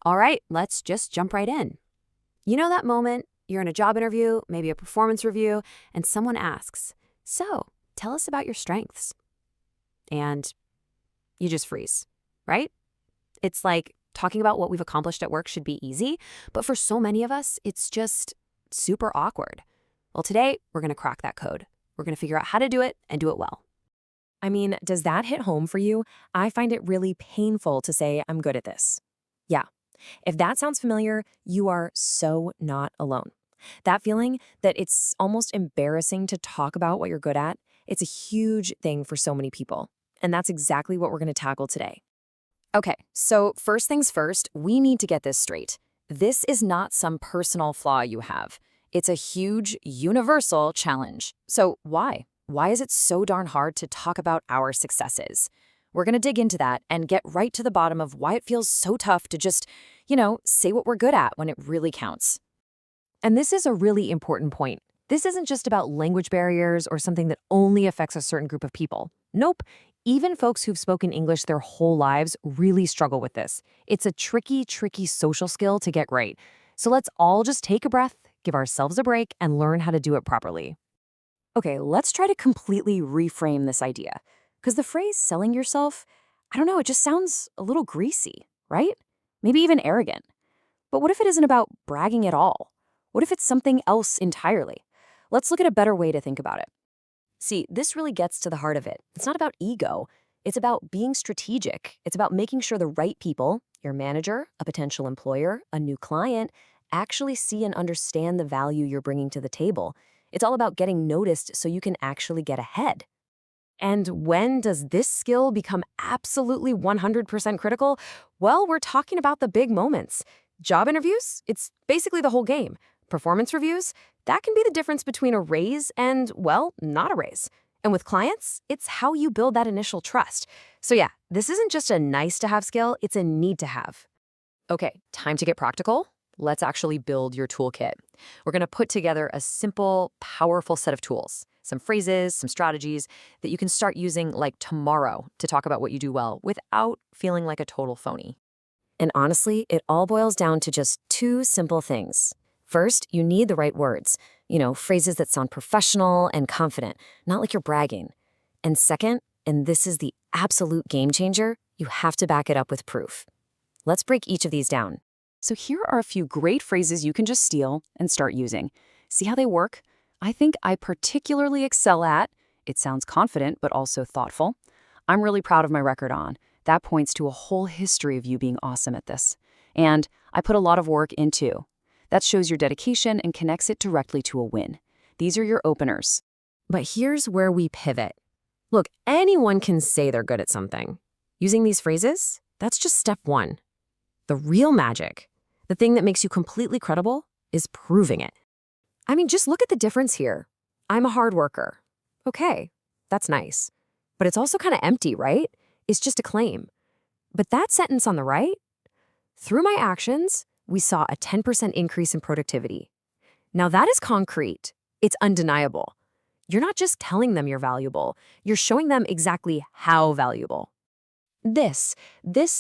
All right, let's just jump right in. You know that moment you're in a job interview, maybe a performance review, and someone asks, "So, tell us about your strengths." And you just freeze, right? It's like talking about what we've accomplished at work should be easy, but for so many of us, it's just super awkward. Well, today, we're going to crack that code. We're going to figure out how to do it and do it well. I mean, does that hit home for you? I find it really painful to say I'm good at this. Yeah, if that sounds familiar, you are so not alone. That feeling that it's almost embarrassing to talk about what you're good at, it's a huge thing for so many people. And that's exactly what we're going to tackle today. Okay, so first things first, we need to get this straight. This is not some personal flaw you have. It's a huge, universal challenge. So why? Why is it so darn hard to talk about our successes? We're going to dig into that and get right to the bottom of why it feels so tough to just, say what we're good at when it really counts. And this is a really important point. This isn't just about language barriers or something that only affects a certain group of people. Nope. Even folks who've spoken English their whole lives really struggle with this. It's a tricky, tricky social skill to get right. So let's all just take a breath, give ourselves a break, and learn how to do it properly. Okay, let's try to completely reframe this idea. Because the phrase selling yourself, I don't know, it just sounds a little greasy, right? Maybe even arrogant. But what if it isn't about bragging at all? What if it's something else entirely? Let's look at a better way to think about it. See, this really gets to the heart of it. It's not about ego. It's about being strategic. It's about making sure the right people, your manager, a potential employer, a new client, actually see and understand the value you're bringing to the table. It's all about getting noticed so you can actually get ahead. And when does this skill become absolutely 100% critical? Well, we're talking about the big moments. Job interviews, it's basically the whole game. Performance reviews, that can be the difference between a raise and, well, not a raise. And with clients, it's how you build that initial trust. So yeah, this isn't just a nice-to-have skill, it's a need-to-have. Okay, time to get practical. Let's actually build your toolkit. We're going to put together a simple, powerful set of tools, some phrases, some strategies that you can start using like tomorrow to talk about what you do well without feeling like a total phony. And honestly, it all boils down to just two simple things. First, you need the right words, phrases that sound professional and confident, not like you're bragging. And second, and this is the absolute game changer, you have to back it up with proof. Let's break each of these down. So here are a few great phrases you can just steal and start using. See how they work? I think I particularly excel at, it sounds confident but also thoughtful. I'm really proud of my record on. That points to a whole history of you being awesome at this. And I put a lot of work into. That shows your dedication and connects it directly to a win. These are your openers. But here's where we pivot. Look, anyone can say they're good at something. Using these phrases, that's just step one. The real magic, the thing that makes you completely credible, is proving it. I mean, just look at the difference here. I'm a hard worker. Okay, that's nice. But it's also kind of empty, right? It's just a claim. But that sentence on the right, through my actions, we saw a 10% increase in productivity. Now that is concrete. It's undeniable. You're not just telling them you're valuable. You're showing them exactly how valuable. This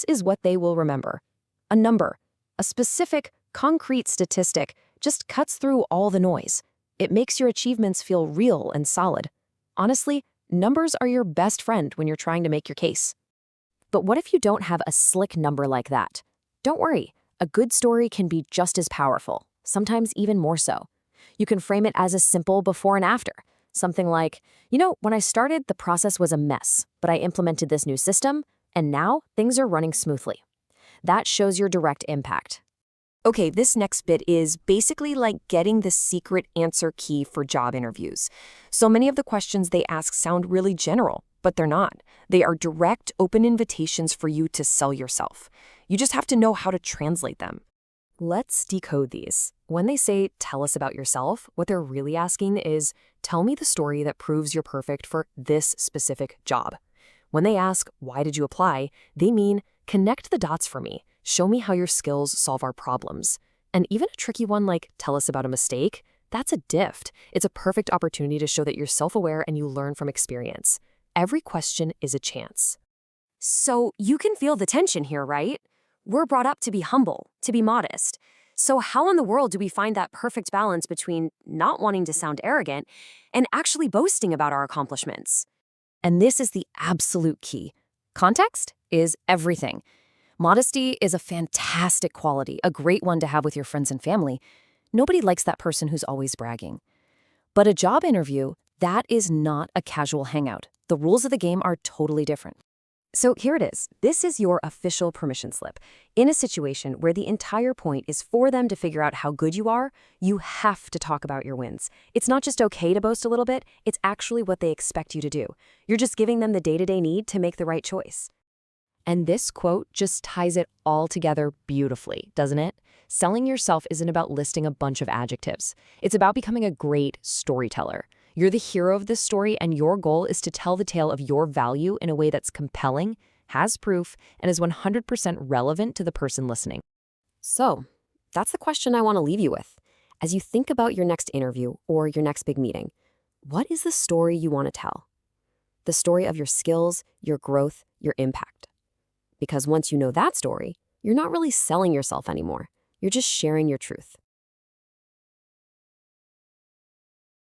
is what they will remember. A number, a specific, concrete statistic just cuts through all the noise. It makes your achievements feel real and solid. Honestly, numbers are your best friend when you're trying to make your case. But what if you don't have a slick number like that? Don't worry. A good story can be just as powerful, sometimes even more so. You can frame it as a simple before and after. Something like, when I started, the process was a mess, but I implemented this new system, and now things are running smoothly. That shows your direct impact. Okay, this next bit is basically like getting the secret answer key for job interviews. So many of the questions they ask sound really general, but they're not. They are direct, open invitations for you to sell yourself. You just have to know how to translate them. Let's decode these. When they say, tell us about yourself, what they're really asking is, tell me the story that proves you're perfect for this specific job. When they ask, why did you apply, they mean, connect the dots for me. Show me how your skills solve our problems. And even a tricky one like, tell us about a mistake, that's a gift. It's a perfect opportunity to show that you're self-aware and you learn from experience. Every question is a chance. So you can feel the tension here, right? We're brought up to be humble, to be modest. So how in the world do we find that perfect balance between not wanting to sound arrogant and actually boasting about our accomplishments? And this is the absolute key. Context is everything. Modesty is a fantastic quality, a great one to have with your friends and family. Nobody likes that person who's always bragging. But a job interview, that is not a casual hangout. The rules of the game are totally different. So here it is. This is your official permission slip. In a situation where the entire point is for them to figure out how good you are, you have to talk about your wins. It's not just okay to boast a little bit, it's actually what they expect you to do. You're just giving them the day-to-day need to make the right choice. And this quote just ties it all together beautifully, doesn't it? Selling yourself isn't about listing a bunch of adjectives. It's about becoming a great storyteller. You're the hero of this story, and your goal is to tell the tale of your value in a way that's compelling, has proof, and is 100% relevant to the person listening. So, that's the question I want to leave you with. As you think about your next interview or your next big meeting, what is the story you want to tell? The story of your skills, your growth, your impact. Because once you know that story, you're not really selling yourself anymore. You're just sharing your truth.